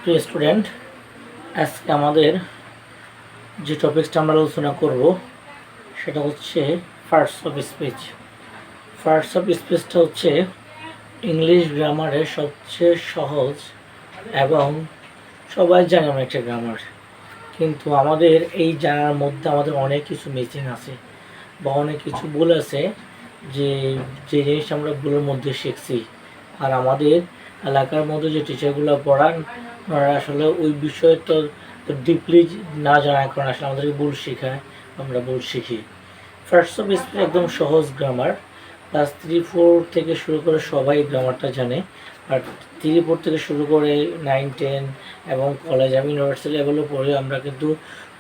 প্রিয় স্টুডেন্ট, আজকে আমাদের যে টপিকসটা আমরা আলোচনা করব সেটা হচ্ছে parts of speech. Parts of স্পিচটা হচ্ছে ইংলিশ গ্রামারের সবচেয়ে সহজ এবং সবাই জানে অনেক একটা গ্রামার, কিন্তু আমাদের এই জানার মধ্যে আমাদের অনেক কিছু মিসিং আছে বা অনেক কিছু ভুল আছে যে যে জিনিস আমরা ভুলের মধ্যে শিখছি। আর আমাদের এলাকার মধ্যে যে টিচারগুলো পড়ান ওনারা আসলে ওই বিষয়ে তো ডিপলি না জানার কারণে আসলে আমাদেরকে ভুল শেখায়, আমরা ভুল শিখি। ফার্স্ট অফ স্পিচ একদম সহজ গ্রামার, ক্লাস 3-4 থেকে শুরু করে সবাই গ্রামারটা জানে। আর 3-4 থেকে শুরু করে 9-10 এবং কলেজ এবং ইউনিভার্সিটি লেভেলে পড়ে আমরা কিন্তু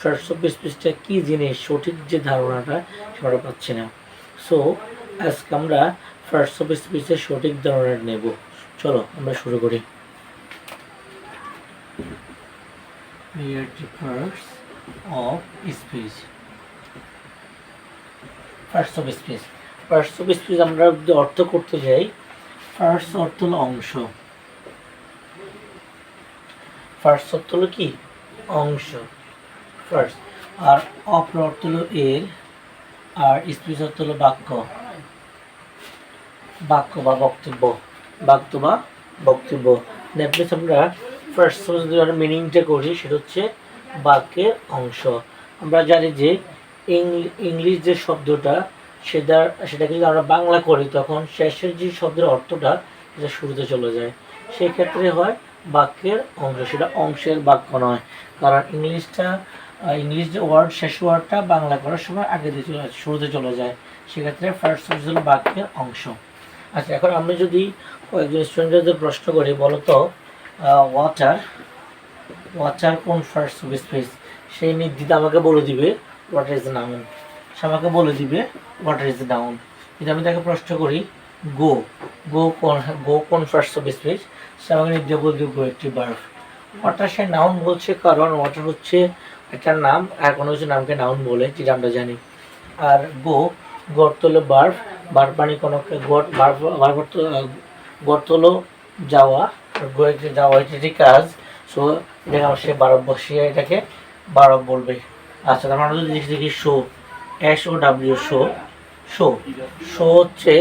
ফার্স্ট অফ স্পিচটা কী জিনিস সঠিক যে ধারণাটা সেটা পাচ্ছি না। সো আজকে আমরা ফার্স্ট অফ স্পিচের সঠিক ধারণা নেব। চলো আমরা শুরু করি। Here the first of speech. First of speech, first of speech আমরা যদি অর্থ করতে যাই, ফার্স্ট অর্থ হলো অংশ। ফার্স্ট অর্থ হলো কি? অংশ, ফার্স্ট। আর অপর অর্থ হলো এর, আর স্পিচ অর্থ হলো বাক্য, বাক্য বা বক্তব্য, বাক্য বা বক্তব্য। নেটফ্লিক্স আমরা ফার্স্ট যদি আমরা মিনিংটা করি সেটা হচ্ছে বাক্যের অংশ। আমরা জানি যে ইংলিশ যে শব্দটা সেটা যদি আমরা বাংলা করি তখন শেষের যে শব্দের অর্থটা সেটা শুরুতে চলে যায়, সেক্ষেত্রে হয় বাক্যের অংশ, সেটা অংশের বাক্য নয়। কারণ ইংলিশ যে ওয়ার্ড শেষ ওয়ার্ডটা বাংলা করার সময় আগে দিয়ে শুরুতে চলে যায়, সেক্ষেত্রে ফার্স্ট হলো বাক্যের অংশ। আচ্ছা, এখন আমরা যদি কয়েকজন স্টুডেন্টদের প্রশ্ন করি, বলো তো ওয়াটার কোন ফার্স্ট অফ স্পিচ, সেই নির্দিষ্ট আমাকে বলে দিবে হোয়াট ইজ দ্য নাউন, সে আমাকে বলে দিবে হোয়াট ইজ দ্য নাউন। যদি আমি তাকে প্রশ্ন করি গো কোন ফার্স্ট অফ স্পিচ, সে আমাকে নির্দিষ্ট বলে দিবে গো একটি ভার্ব। ওয়াটার সে নাউন বলছে কারণ ওয়াটার হচ্ছে একটা নাম, আর কোনো কিছু নামকে নাউন বলে, যেটা আমরা জানি। আর গর্ত হলো ভার্ব মানে কোনো গর্ত হলো যাওয়া, যাওয়া এটি কাজ। সো এটাকে আমার সে ভার্ব বসিয়ে এটাকে ভার্ব বলবে। আচ্ছা, তারপর আমরা যদি দেখি SOW শো হচ্ছে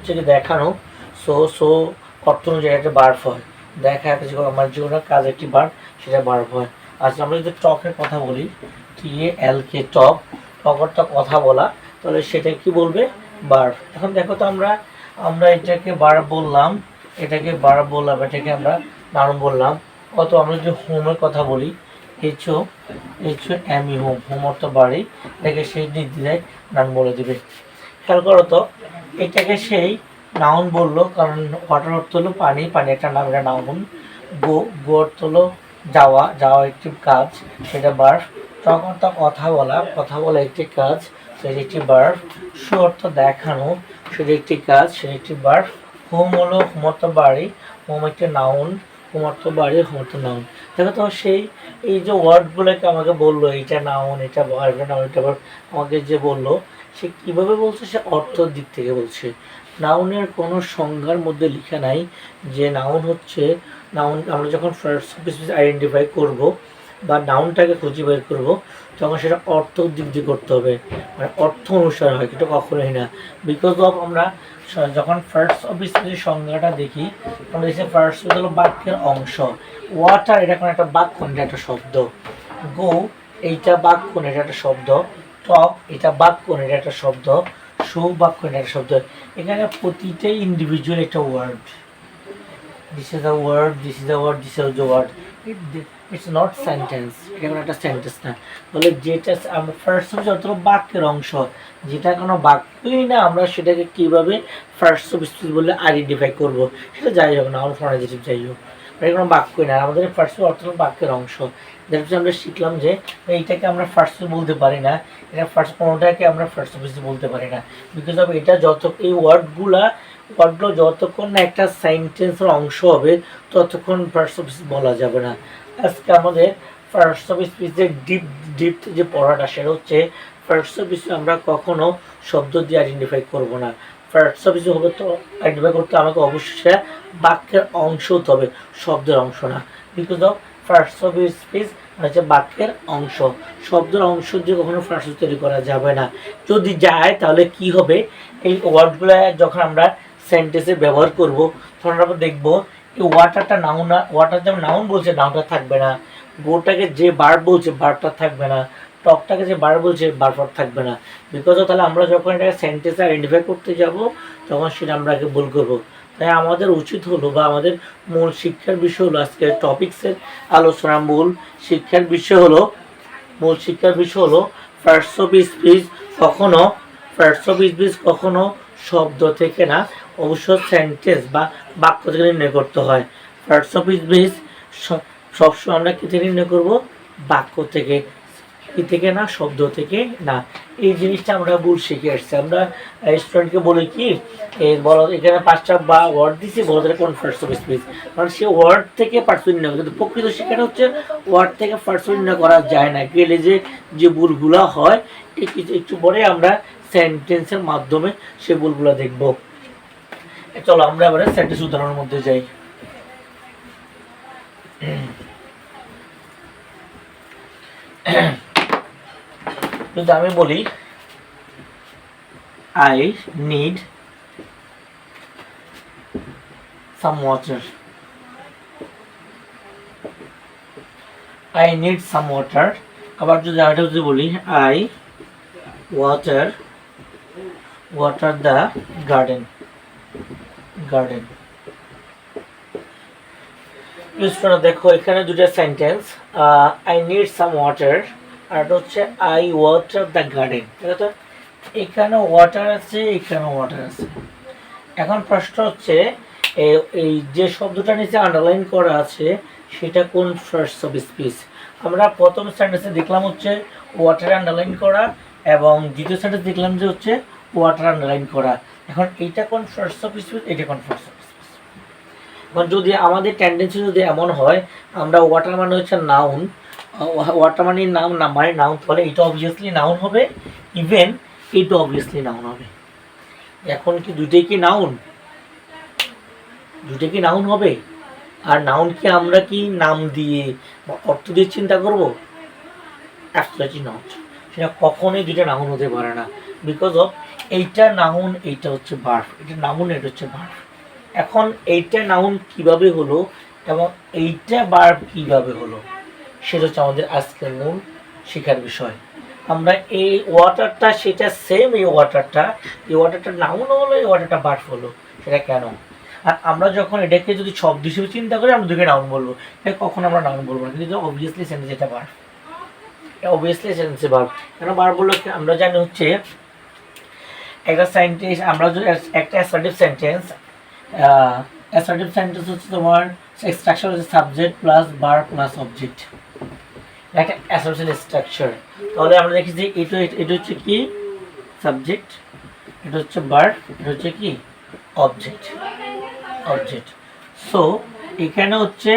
কি দেখানো। শো অর্থ অনুযায়ী একটা ভার্ব হয়, দেখা একটা আমার যে কোনো কাজ একটি ভার্ব, সেটা ভার্ব হয়। আচ্ছা, আমরা যদি টকের কথা বলি, TALK টক অর্থ কথা বলা, তাহলে সেটা কি বলবে? ভার্ব। এখন দেখো তো আমরা এটাকে ভার্ব বললাম, এটাকে আমরা নাউন বললাম। কত আমরা যদি হোমের কথা বলি, HOME হোম অর্থ বাড়ি, এটাকে সেই নির্দিদায় নাউন বলে দিবে। খেয়াল করো তো, এটাকে সেই নাউন বললো কারণ ওয়াটার অর্থ হলো পানি একটা নাম, এটা নাউন। গো অর্থ হলো যাওয়া একটি কাজ, সেটা ভার্ব। টক অর্থ কথা বলা একটি কাজ, সেটা একটি ভার্ব। শো অর্থ দেখানো, সেটা একটি কাজ, সেটা একটি ভার্ব। হোম হলো হোম অর্থ বাড়ি, হোম একটি নাউন, হোম অর্থ বাড়ি, হোম অর্থ নাউন। দেখো তো সেই এই যে ওয়ার্ডগুলোকে আমাকে বললো, এটা নাউন, এটা ভার্ব, নাউন, এটা ভার্ব, আমাকে যে বললো সে কীভাবে বলছে? সে অর্থর দিক থেকে বলছে। নাউনের কোনো সংজ্ঞার মধ্যে লেখা নাই যে নাউন হচ্ছে নাউন। আমরা যখন ফার্স্ট অফ স্পিচ আইডেন্টিফাই করব বা নাউনটাকে খুঁজে বের করব, তখন সেটা অর্থ দিক দিয়ে করতে হবে, মানে অর্থ অনুসারে হয়, কিন্তু কখনোই না বিকজ অফ। আমরা যখন ফার্স্ট অফ স্পিচের সংজ্ঞাটা দেখি, আমরা দেখছি ফার্স্ট হলো বাক্যের অংশ। ওয়াটার এটা কোনো একটা বাক্য, এটা একটা শব্দ। গো এইটা বাক্য, এটা একটা শব্দ। টক এটা বাক্য, এটা একটা শব্দ। শো বাক্য, এটা একটা শব্দ। এখানে প্রতিটাই ইন্ডিভিজুয়াল একটা word. This is a word, this is a word, this is a word. It's not sentence, এটা কোনো একটা সেন্টেন্স না। বলে যেটা আমরা ফার্স্ট অফ যত বাক্যের অংশ, যেটা কোনো বাক্যই না, আমরা সেটাকে কীভাবে ফার্স্ট অফ স্পিচ বলে আইডেন্টিফাই করবো? সেটা যাই হোক, নাউন ফর্মেটিভ যাই হোক, এটা কোনো বাক্যই না, আমাদের ফার্স্ট অর্থ বাক্যের অংশ। যেটা আমরা শিখলাম যে এইটাকে আমরা ফার্স্ট বলতে পারি না, এটা ফার্স্ট কোনোটাকে আমরা ফার্স্ট অফ স্পিচ বলতে পারি না, বিকজ অফ এটা এই ওয়ার্ডগুলো যতক্ষণ না একটা সেন্টেন্সের অংশ হবে ততক্ষণ ফার্স্ট অফ স্পিচ বলা যাবে না। আজকে আমাদের ফার্স্ট অফ স্পিচের ডিপ যে পড়াটা, সেটা হচ্ছে ফার্স্ট অফ স্পিচ আমরা কখনো শব্দ দিয়ে আইডেন্টিফাই করব না, ফার্স্ট সাবজেক্ট হবে তো আইডেন্টিফাই করতে আমাকে অবশ্যই বাক্যের অংশ হতে হবে, শব্দের অংশ না। Because of first of speech হচ্ছে বাক্যের অংশ, শব্দের অংশ দিয়ে কখনো ফার্স্ট তৈরি করা যাবে না। যদি যায় তাহলে কি হবে, এই ওয়ার্ডগুলো যখন আমরা সেন্টেন্সে ব্যবহার করব তখন আমরা দেখবো এই ওয়াটারটা নাউন না, ওয়াটার যেমন নাউন বলছে নাউনটা থাকবে না, গোটাকে যে বার বলছে বারটা থাকবে না, টকটাকে যে বার বলছে বারবার থাকবে না। বিকজ তাহলে আমরা যখন এটাকে সেন্টেন্সে আইডেন্টিফাই করতে যাব তখন সেটা আমরা আগে ভুল করবো। তাই আমাদের উচিত হলো বা আমাদের মূল শিক্ষার বিষয় হলো, আজকের টপিক্সের আলোচনা মূল শিক্ষার বিষয় হলো, মূল শিক্ষার বিষয় হলো ফার্স্ট অফ স্পিচ কখনো, ফার্স্ট অফ স্পিচ কখনো শব্দ থেকে না, অবশ্য সেন্টেন্স বা বাক্য থেকে নির্ণয় করতে হয়। ফার্স্ট অফ স্পিচ সবসময় আমরা কী থেকে নির্ণয় করবো, বাক্য থেকে, কি থেকে না, শব্দ থেকে না। এই জিনিসটা আমরা ভুল শিখে আসছি। আমরা স্টুডেন্টকে বলি কি, বলো এখানে 5টা বা ওয়ার্ড দিচ্ছি, বলো কোন ফার্স্ট অফ স্পিচ, কারণ সে ওয়ার্ড থেকে ফার্স্ট নির্ণয় করে। কিন্তু প্রকৃত শিক্ষাটা হচ্ছে ওয়ার্ড থেকে ফার্স্ট নির্ণয় করা যায় না। গেলে যে ভুলগুলো হয় একটু পরে আমরা সেন্টেন্সের মাধ্যমে সে ভুলগুলো দেখব। চলো আমরা এবারে সেন্টেন্স উদাহরণের মধ্যে যাই। যদি আমি বলি I need some water, I need some water। আবার যদি বলি I water the garden, use করে দেখো এখানে দুটো sentence, I need some water আর হচ্ছে I water the garden। ঠিক আছে, এখানে ওয়াটার আছে, এখানে ওয়াটার আছে। এখন প্রশ্ন হচ্ছে এই যে শব্দটা নিচে আন্ডারলাইন করা আছে সেটা কোন ফার্স্ট অফ স্পিচ। আমরা প্রথম সেন্টেন্সে দেখলাম হচ্ছে ওয়াটার আন্ডারলাইন করা, এবং দ্বিতীয় সেন্টেন্স দেখলাম যে হচ্ছে ওয়াটার আন্ডারলাইন করা। এখন এইটা কোন ফার্স্ট অফ স্পিচ, এটা কোন ফার্স্ট অফ স্পিচ। এখন যদি আমাদের টেন্ডেন্সি যদি এমন হয়, আমরা ওয়াটার মানে হচ্ছে নাউন, ওয়াটার মানে নাম না মানে নাউন, তাহলে এটা অবভিয়াসলি নাউন হবে, ইভেন এটা অবভিয়াসলি নাউন হবে। এখন কি দুইটাই কি নাউন, দুইটা কি নাউন হবে? আর নাউন কি আমরা কি নাম দিয়ে অর্থ দিয়ে চিন্তা করব? Absolutely not. সেটা কখনোই দুইটা নাউন হতে পারে না। বিকজ অফ এইটা নাউন, এইটা হচ্ছে ভার্ব, এটা নাউন, এটা হচ্ছে ভার্ব। এখন এইটা নাউন কিভাবে হলো এবং এইটা ভার্ব কিভাবে হলো, সেটা হচ্ছে আমাদের আজকের মূল শেখার বিষয়। আমরা এই ওয়াটারটা সেটা সেম, এই ওয়াটারটা নাউন হলো, এই ওয়াটারটা ভার্ব হলো, সেটা কেন? আর আমরা যখন এটাকে যদি শব্দ হিসেবে চিন্তা করি আমরা দুটোকে নাউন বলবো, এটা কখনো আমরা নাউন বলবো না। কিন্তু অবভিয়াসলি সেন্টেন্স এটা ভার্ব, অবভিয়াসলি সেন্টেন্সে ভার্ব। কেন ভার্ব বললো, আমরা জানি হচ্ছে একটা সেন্টেন্স, আমরা যদি একটা অ্যাসার্টিভ সেন্টেন্স হচ্ছে তোমার স্ট্রাকচার হচ্ছে subject plus verb plus object, একটা অ্যাসার্টিভ স্ট্রাকচার। তাহলে আমরা দেখি যে এটা হচ্ছে কি সাবজেক্ট, এটা হচ্ছে ভার্ব, এটা হচ্ছে কি অবজেক্ট। সো এখানে হচ্ছে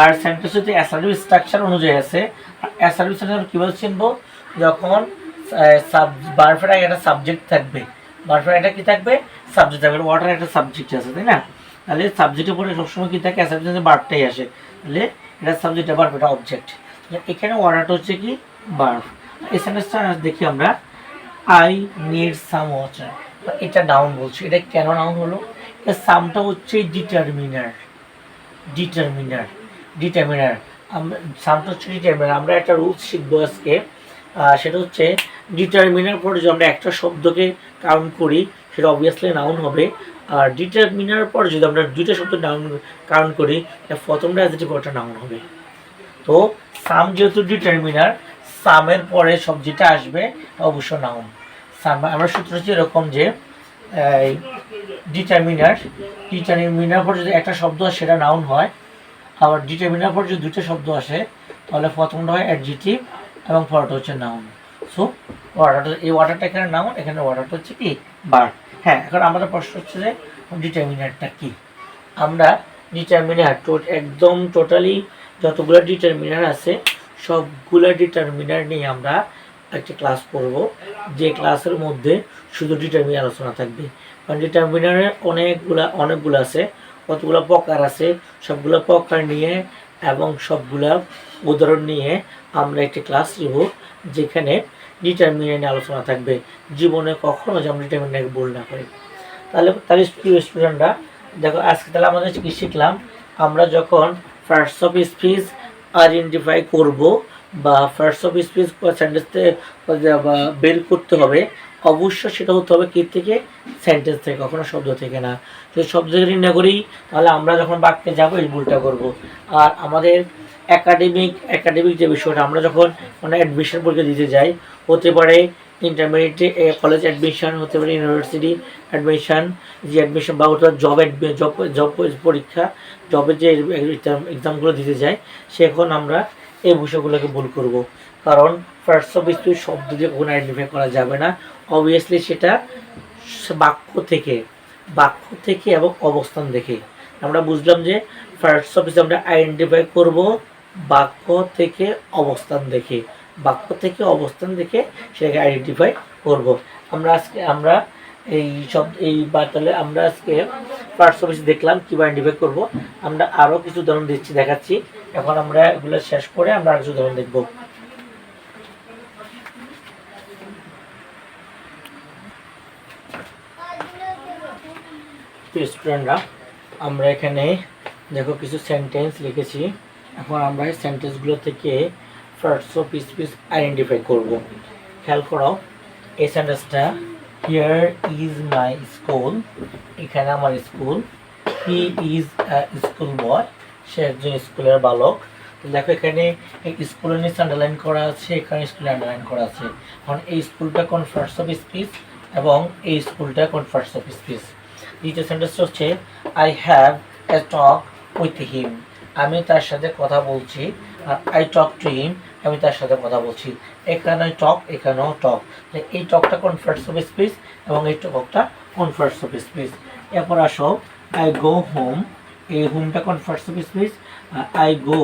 আর সেন্টেন্স হচ্ছে অ্যাসার্টিভ স্ট্রাকচার অনুযায়ী আছে। অ্যাসার্টিভ স্ট্রাকচার কীভাবে চিনবো, যখন ভার্বের আগে একটা সাবজেক্ট থাকবে, ভার্বের একটা কি থাকবে, সাবজেক্ট থাকবে। ওয়াটার একটা সাবজেক্ট আছে, তাই না? তাহলে সাবজেক্টের পরে সবসময় কি থাকে, অ্যাসার্টিভ ভার্বটাই আসে। তাহলে এটা সাবজেক্ট, ভার্ব, এটা অবজেক্ট। এখানে ওয়াটারটা হচ্ছে কি ভার্ব। এই সেন্টেন্সটা দেখি আমরা, আই নিড সাম ওয়াটার, এটা নাউন বলছি। এটা কেন নাউন হলো, এর সামটা হচ্ছে ডিটারমিনার। আমরা সামটা হচ্ছে ডিটারমিনার। আমরা একটা রুলস শিখবো আজকে, সেটা হচ্ছে ডিটারমিনার পরে যদি আমরা একটা শব্দকে কাউন্ট করি সেটা অবভিয়াসলি নাউন হবে। আর ডিটারমিনার পর যদি আমরা দুইটা শব্দ নাউন কাউন্ট করি, প্রথমটা অ্যাডজেক্টিভ, ওটা নাউন হবে। তো সাম যেহেতু ডিটারমিনার, সামের পরে সব যেটা আসবে অবশ্য নাউন। সাম আমরা সূত্র হচ্ছে এরকম যে ডিটারমিনার পর যদি একটা শব্দ আসে সেটা নাউন হয়, আবার ডিটারমিনার পর যদি দুটো শব্দ আসে তাহলে প্রথমটা হয় অ্যাডজেক্টিভ এবং পরটা হচ্ছে নাউন। সো ওয়াটারটা, এই ওয়াটারটা এখানে নাউন, এখানে ওয়াটারটা হচ্ছে কি ভার্ব। হ্যাঁ, এখন আমাদের প্রশ্ন হচ্ছে যে ডিটারমিনারটা কি। আমরা ডিটারমিনার একদম টোটালি যতগুলো ডিটারমিনার আছে সবগুলো ডিটারমিনার নিয়ে আমরা একটা ক্লাস করব, যে ক্লাসের মধ্যে শুধু ডিটারমিনার আলোচনা থাকবে। কারণ ডিটারমিনারে অনেকগুলো আছে, কতগুলো প্রকার আছে, সবগুলো প্রকার নিয়ে এবং সবগুলা উদাহরণ নিয়ে আমরা একটি ক্লাস নেব, যেখানে ডিটারমিনার নিয়ে আলোচনা থাকবে। জীবনে কখনো যেমন ডিটারমিনারকে ভুল না করে। তাহলে স্টুডেন্টরা দেখো, আজকে তাহলে আমাদের কি শিখলাম, আমরা যখন পার্টস অফ স্পিচ আইডেন্টিফাই করব বা পার্টস অফ স্পিচ সেন্টেন্সে বের করতে হবে, অবশ্যই সেটা হতে হবে কি থেকে, সেন্টেন্স থেকে, কখনো শব্দ থেকে না। যদি শব্দ থেকে নির্ণয় করি তাহলে আমরা যখন বাক্যে যাবো এই ভুলটা করব। আর আমাদের একাডেমিক যে বিষয়টা, আমরা যখন মানে অ্যাডমিশন পরীক্ষা দিতে যাই, হতে পারে ইন্টারমিডিয়েট কলেজ অ্যাডমিশন, হতে পারে ইউনিভার্সিটি অ্যাডমিশন, যে অ্যাডমিশন বা ওটা জব পরীক্ষা, জবের যে এক্সামগুলো দিতে যায়, সেখন আমরা এই বিষয়গুলোকে ভুল করব। কারণ ফার্স্ট অফ স্পিচ শব্দ দিয়ে কখনো আইডেন্টিফাই করা যাবে না। অবভিয়াসলি সেটা বাক্য থেকে এবং অবস্থান দেখে। আমরা বুঝলাম যে ফার্স্ট অফ স্পিচ আমরা আইডেন্টিফাই করব বাক্য থেকে অবস্থান দেখে, সেটাকে আইডেন্টিফাই করব। আমরা তাহলে আমরা আজকে ফার্স্ট অফ স্পিচ দেখলাম কীভাবে আইডেন্টিফাই করব। আমরা আরও কিছু উদাহরণ দেখাচ্ছি। এখন আমরা এগুলো শেষ করে আমরা আরও কিছু উদাহরণ দেখব। স্টুডেন্টরা, আমরা এখানে দেখো কিছু সেন্টেন্স লিখেছি। এখন আমরা এই সেন্টেন্সগুলো থেকে ফার্স্ট অফ স্পিচ আইডেন্টিফাই করব। খেয়াল করো, এই সেন্টেন্সটা, হিয়ার ইজ মাই স্কুল, এখানে আমার স্কুল। হি ইজ স্কুল বয়, সে একজন স্কুলের বালক। দেখো এখানে স্কুলের নিচে আন্ডারলাইন করা আছে, এখানে স্কুলে আন্ডারলাইন করা আছে। এখন এই স্কুলটা কোন ফার্স্ট অফ স্পিচ এবং এই স্কুলটা কোন ফার্স্ট অফ স্পিচ। দ্বিতীয় সেন্টেন্সটা হচ্ছে, I have a talk with him, আমি তার সাথে কথা বলছি। আর আই টক টু হিম, আমি তার সাথে কথা বলছি। এখানে টক, এখানেও টক। এই টকটা কোন ফার্স্ট অফ স্পিচ এবং এই টকটা কোন ফার্স্ট অফ স্পিচ। এরপর আসো, আই গো হোম, এই হোমটা কোন first of speech. I go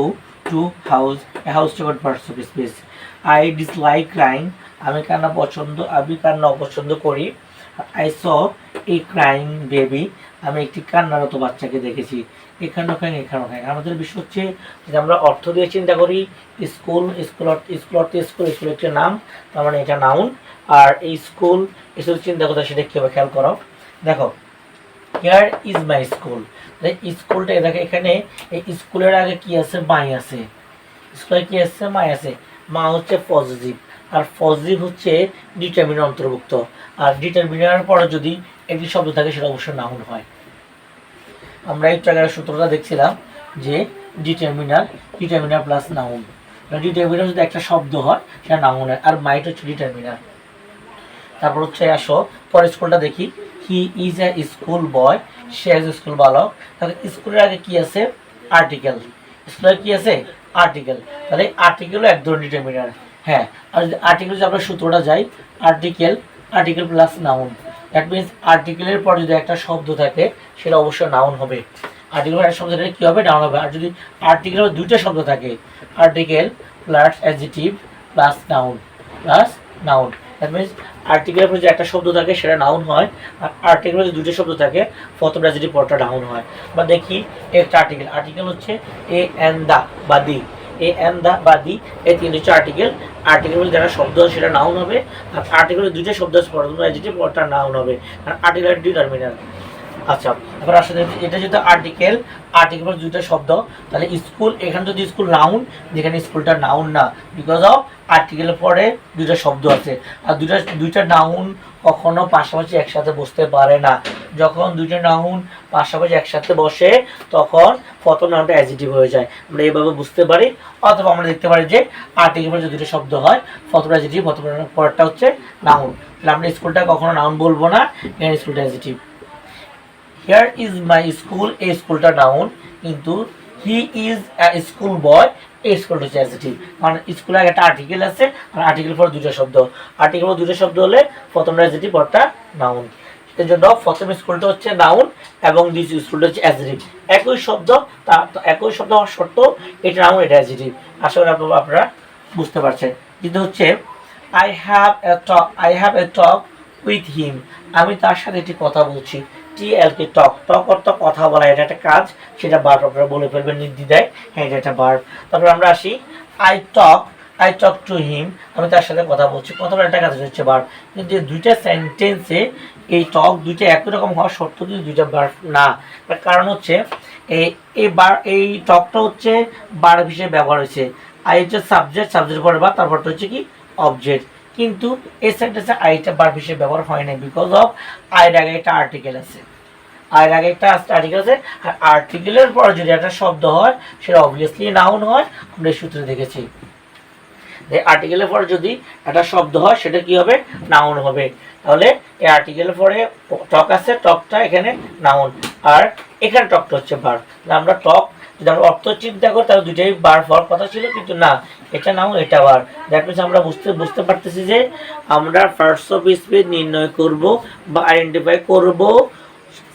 to house, এই হাউসটা কোন first of speech. I dislike crying, আমি কান্না অপছন্দ করি। I saw a crying baby, আমি একটি কান্নারত বাচ্চাকে দেখেছি। এখানে আমাদের বিষয় হচ্ছে যে আমরা অর্থ দিয়ে চিন্তা করি। স্কুল একটি নাম, তার মানে এটা নাউন। আর এই স্কুল চিন্তা করতে, সেটা কি হবে খেয়াল করো। দেখো, হিয়ার ইজ মাই স্কুল, স্কুলটা দেখো, এখানে এই স্কুলের আগে কি আছে, মাই আছে। স্কুলে কি আছে, মাই আছে। মা হচ্ছে পজিটিভ, আর পজিটিভ হচ্ছে ডিটারমিনার অন্তর্ভুক্ত। আর ডিটারমিনার পরে যদি একটি শব্দ থাকে, সেটা অবশ্যই নাউন হয়। আমরা একটু আগে সূত্রটা দেখছিলাম যে ডিটারমিনার প্লাস নাউন। ডিটারমিনার যদি একটা শব্দ হয়, সেটা নাউন হয়। আর মাইট হচ্ছে ডিটারমিনার। তারপর হচ্ছে আসো পরের স্কুলটা দেখি। He is a school boy, সে এজ স্কুল বালক। তাহলে স্কুলের আগে কি আছে, আর্টিকেল। স্কুলের কি আছে, আর্টিকেল। তাহলে আর্টিকেলও এক ধরনের ডিটারমিনার। হ্যাঁ, আর যদি আর্টিকেল যদি আমরা সূত্রটা যাই, article plus noun. That means আর্টিকেলের পর যদি একটা শব্দ থাকে, সেটা অবশ্যই নাউন হবে। আর্টিকেলের একটা শব্দ থাকে কী হবে, নাউন হবে। আর যদি আর্টিকেলের দুইটা শব্দ থাকে, article plus adjective plus noun. That means আর্টিকেলের পর যে একটা শব্দ থাকে, সেটা নাউন হয়। আর আর্টিকেলের যে দুটো শব্দ থাকে, প্রথম অ্যাডজেক্টিভ পরটা নাউন হয়। বা দেখি একটা আর্টিকেল হচ্ছে এ অ্যান্ড দা বা দি, এই তিনটে হচ্ছে আর্টিকেল যারা শব্দ হয়, সেটা নাউন হবে। আর আর্টিকেলের দুইটা শব্দ আছে, প্রথম অ্যাডজেক্টিভ পরটা নাউন হবে। আর আর্টিকেল ডিটারমিনার। আচ্ছা, এবার আসলে এটা যেহেতু আর্টিকেল দুইটা শব্দ, তাহলে স্কুল, এখানে যদি স্কুল নাউন, যেখানে স্কুলটা নাউন না, বিকজ অফ আর্টিকেলের পরে দুইটা শব্দ আছে। আর দুইটা নাউন কখনো পাশাপাশি একসাথে বসতে পারে না। যখন দুইটা নাউন পাশাপাশি একসাথে বসে, তখন প্রথম নাউনটা অ্যাডজেক্টিভ হয়ে যায়। আমরা এইভাবে বুঝতে পারি। অথবা আমরা দেখতে পারি যে আর্টিকেল পরে যে দুটো শব্দ হয়, প্রথম অ্যাডজেক্টিভ, প্রথম পরেরটা হচ্ছে নাউন। তাহলে আমরা স্কুলটা কখনো নাউন বলবো না, এখানে স্কুলটা adjective. Here is my school, এই স্কুলটা নাউন। কিন্তু হি ইজ এ স্কুল বয়, এই স্কুলটা হচ্ছে অ্যাডজেক্টিভ। মানে স্কুলে একটা আর্টিকেল আছে, আর আর্টিকেল পর দুটো শব্দ। আর্টিকেল পর দুটো শব্দ হলে প্রথম অ্যাডজেক্টিভ, পরটা নাউন। এর জন্য প্রথম স্কুলটা হচ্ছে নাউন এবং দ্বিতীয় স্কুলটা হচ্ছে অ্যাডজেক্টিভ। একই শব্দ হওয়ার সত্ত্বেও এটা নাউন, এটা অ্যাডজেক্টিভ। আশা করি আপনারা বুঝতে পারছেন। কিন্তু হচ্ছে I have a talk with him. আমি তার সাথে একটি কথা বলছি। TLK টক, টক অর্থ কথা বলা, এটা একটা কাজ, সেটা ভার্ব আপনারা বলে ফেলবেন নির্দ্বিধায়, হ্যাঁ এটা একটা ভার্ব। তারপর আমরা আসি I talk to him, আমি তার সাথে কথা বলছি, কথা বলা একটা কাজ হচ্ছে ভার্ব। কিন্তু এই দুইটা সেন্টেন্সে এই টক দুইটা একই রকম হওয়া সত্ত্বেও কিন্তু দুইটা ভার্ব না। তার কারণ হচ্ছে এই টকটা হচ্ছে ভার্ব হিসেবে ব্যবহার হয়েছে। আই হচ্ছে সাবজেক্ট পরে বা তারপরটা হচ্ছে কি অবজেক্ট, কিন্তু এই সেন্টেন্সে আইটা ভার্ব হিসেবে ব্যবহার হয় না, বিকজ অফ আইয়ের আগে একটা আর্টিকেল আছে। আইয়ের আগে একটা আর্টিকেল আছে, আর আর্টিকেলের পর যদি একটা শব্দ হয় সেটা অবভিয়াসলি নাউন হয়। আমরা এই সূত্রে দেখেছি যে আর্টিকেলের পর যদি একটা শব্দ হয় সেটা কি হবে, নাউন হবে। তাহলে এই আর্টিকেলের পরে টক আছে, টকটা এখানে নাউন, আর এখানে টকটা হচ্ছে ভার্ব। আমরা টক যদি আমরা অর্থ চিন্তা করি তাহলে দুইটাই ভার্ব হওয়ার কথা ছিল, কিন্তু না, এটা নাউন এটা ভার্ব। দ্যাট মিনস আমরা বুঝতে পারতেছি যে আমরা ফার্স্ট অফ স্পিচ নির্ণয় করব বা আইডেন্টিফাই করব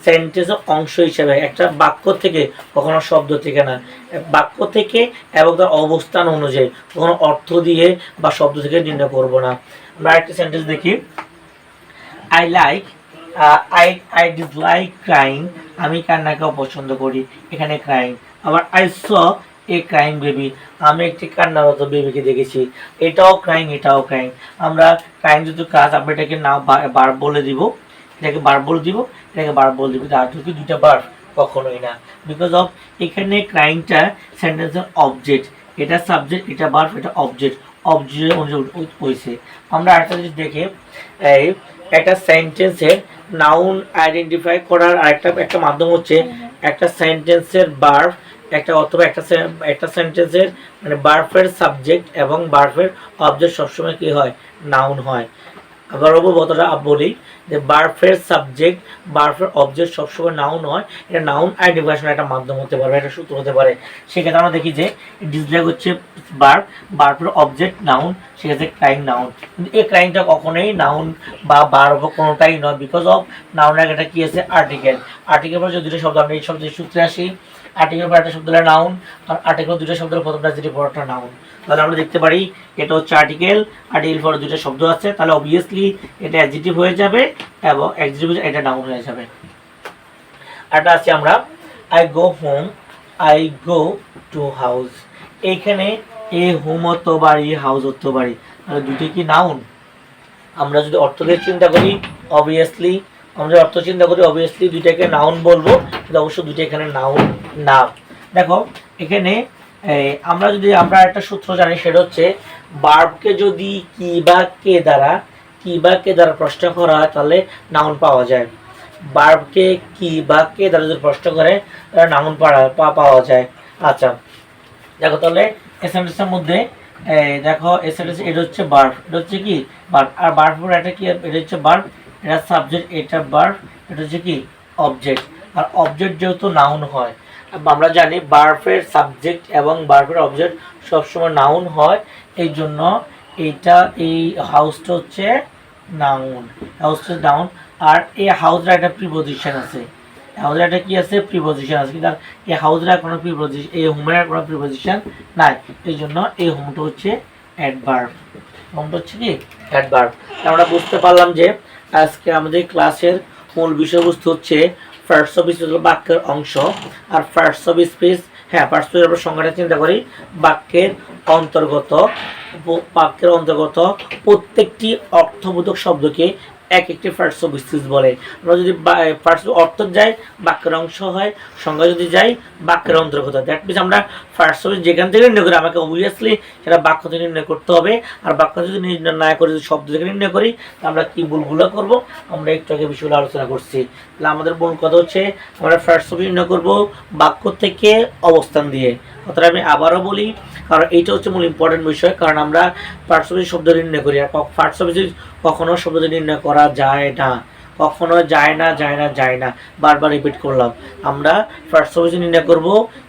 সেন্টেন্সের অংশ হিসেবে, একটা বাক্য থেকে, কখনো শব্দ থেকে না, বাক্য থেকে এবং তার অবস্থান অনুযায়ী, কখনো অর্থ দিয়ে বা শব্দ থেকে নির্ণয় করব না। আমরা একটা সেন্টেন্স দেখি, I dislike crying, আমি কান্নাকেও পছন্দ করি, এখানে ক্রাইং। আবার I saw a crying baby, আমি একটি কান্নারত বেবিকে দেখেছি, এটাও ক্রাইং এটাও ক্রাইং। আমরা ক্রাইং যদি কাজ, আমরা এটাকে না ভার্ব বলে দিব, এটাকে ভার্ব বলে দিব, এটাকে ভার্ব বলে দিব, আর কি দুইটা ভার্ব কখনোই না, বিকজ অফ এখানে ক্রাইংটা সেন্টেন্সের অবজেক্ট, এটা সাবজেক্ট, এটা ভার্ব, এটা অবজেক্ট অনুযায়ী হয়েছে। আমরা আরেকটা জিনিস দেখে, এই একটা সেন্টেন্সের নাউন আইডেন্টিফাই করার একটা মাধ্যম হচ্ছে একটা সেন্টেন্সের ভার্ব, একটা অথবা একটা সেন্টেন্সের মানে ভার্বের সাবজেক্ট এবং ভার্বের অবজেক্ট সবসময় কি হয়, নাউন হয়। আবার কথাটা বলি যে ভার্বের সাবজেক্ট ভার্বের অবজেক্ট সবসময় নাউন হয়, এটা নাউন আইডেন্টিফিকেশনের একটা মাধ্যম হতে পারে, একটা সূত্র হতে পারে। সেক্ষেত্রে আমরা দেখি যে ডিসলাইক হচ্ছে ভার্বের অবজেক্ট নাউন, সেক্ষেত্রে ক্রাইং নাউন, কিন্তু এই ক্রাইংটা কখনোই নাউন বা ভার্ব কোনোটাই নয়, বিকজ অফ নাউনের আগে একটা কি আছে, আর্টিকেল পর যদি দুটো শব্দ, আমরা এই শব্দের সূত্রে আসি, আর্টিকেল পর একটা শব্দ হলো নাউন, আর আর্টিকেল দুটো শব্দের প্রথমটা যদি পরটা নাউন, তাহলে আমরা দেখতে পারি এটা হচ্ছে আর্টিকেল পরে দুটো শব্দ আছে, তাহলে অবভিয়াসলি এটা অ্যাডজেক্টিভ হয়ে যাবে এবং অ্যাডজেক্টিভ এটা নাউন হয়ে যাবে। এটা আছে আমরা I go to house, এইখানে এ হোম হতে বাড়ি, হাউস হতে বাড়ি, তাহলে দুটো কি নাউন। আমরা যদি অর্থ দিয়ে চিন্তা করি অবভিয়াসলি, দুইটাকে নাউন বলবো, কিন্তু অবশ্য দুইটা এখানে নাউন না। দেখো এখানে আমরা একটা সূত্র জানি, সেটা হচ্ছে ভার্বকে যদি কি বা কে দ্বারা প্রশ্ন করা হয় তাহলে নাউন পাওয়া যায়। ভার্বকে কি বা কে দ্বারা যদি প্রশ্ন করে তাহলে নাউন পাওয়া যায়। আচ্ছা দেখো তাহলে এই সেন্টেন্সের মধ্যে দেখো এই সেন্টেন্স, এটা হচ্ছে ভার্ব, এটা হচ্ছে কি ভার্ব, আর ভার্বের এটা কি, এটা হচ্ছে ভার্ব, এটা সাবজেক্ট, এটা ভার্ব, এটা হচ্ছে কি অবজেক্ট। আর অবজেক্ট যেহেতু নাউন হয়, আমরা জানি ভার্বের সাবজেক্ট এবং ভার্বের অবজেক্ট সবসময় নাউন হয়, এই জন্য এইটা এই হাউসটা হচ্ছে নাউন, আর এই হাউসের একটা প্রিপজিশন আছে, কি আছে, প্রিপজিশন আছে, কিন্তু এই হাউসের কোনো প্রিপজিশন, এই হোমের কোনো প্রিপজিশন নাই, এই জন্য এই হোমটা হচ্ছে অ্যাডভার্ব, আমরা বুঝতে পারলাম যে আজকে আমাদের ক্লাসের মূল বিষয়বস্তু হচ্ছে ফার্স্ট অফ স্পিচ হলো বাক্যের অংশ, আর first of speech, first of speech সংজ্ঞাটা চিন্তা করি, বাক্যের অন্তর্গত প্রত্যেকটি অর্থবোধক শব্দকে এক একটি ফার্স্ট অফ স্পিচ বলে। আমরা যদি ফার্স্ট অর্থ যাই বাক্যের অংশ হয়, সংজ্ঞা যদি যাই বাক্যের অন্তর্গত। দ্যাট মিনস আমরা ফার্স্ট অফ যেখান থেকে নির্ণয় করি, আমাকে অবভিয়াসলি সেটা বাক্য থেকে নির্ণয় করতে হবে, আর বাক্য যদি নির্ণয় না করে যদি শব্দ থেকে নির্ণয় করি আমরা কি ভুলগুলো করব, আমরা একটু আগে বিষয়গুলো আলোচনা করছি। তাহলে আমাদের মূল কথা হচ্ছে আমরা ফার্স্ট অফ নির্ণয় করব বাক্য থেকে অবস্থান দিয়ে। কথাটা আমি আবারও বলি, কারণ এইটা হচ্ছে মূল ইম্পর্টেন্ট বিষয়, কারণ আমরা ফার্স্ট অফ শব্দ নির্ণয় করি, আর ফার্স্ট অফ কখনো শব্দ নির্ণয় করা যায় না, কখনো যায় না, বারবার রিপিট করলাম। আমরা ফার্স্ট অফ নির্ণয় করব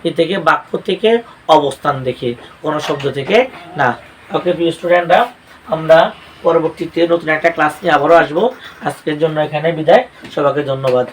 এ থেকে বাক্য থেকে অবস্থান দেখে, কোনো শব্দ থেকে না। ওকে প্রিয় স্টুডেন্টরা, আমরা পরবর্তীতে নতুন একটা ক্লাস নিয়ে আবারও আসবো। আজকের জন্য এখানে বিদায়, সবাইকে ধন্যবাদ।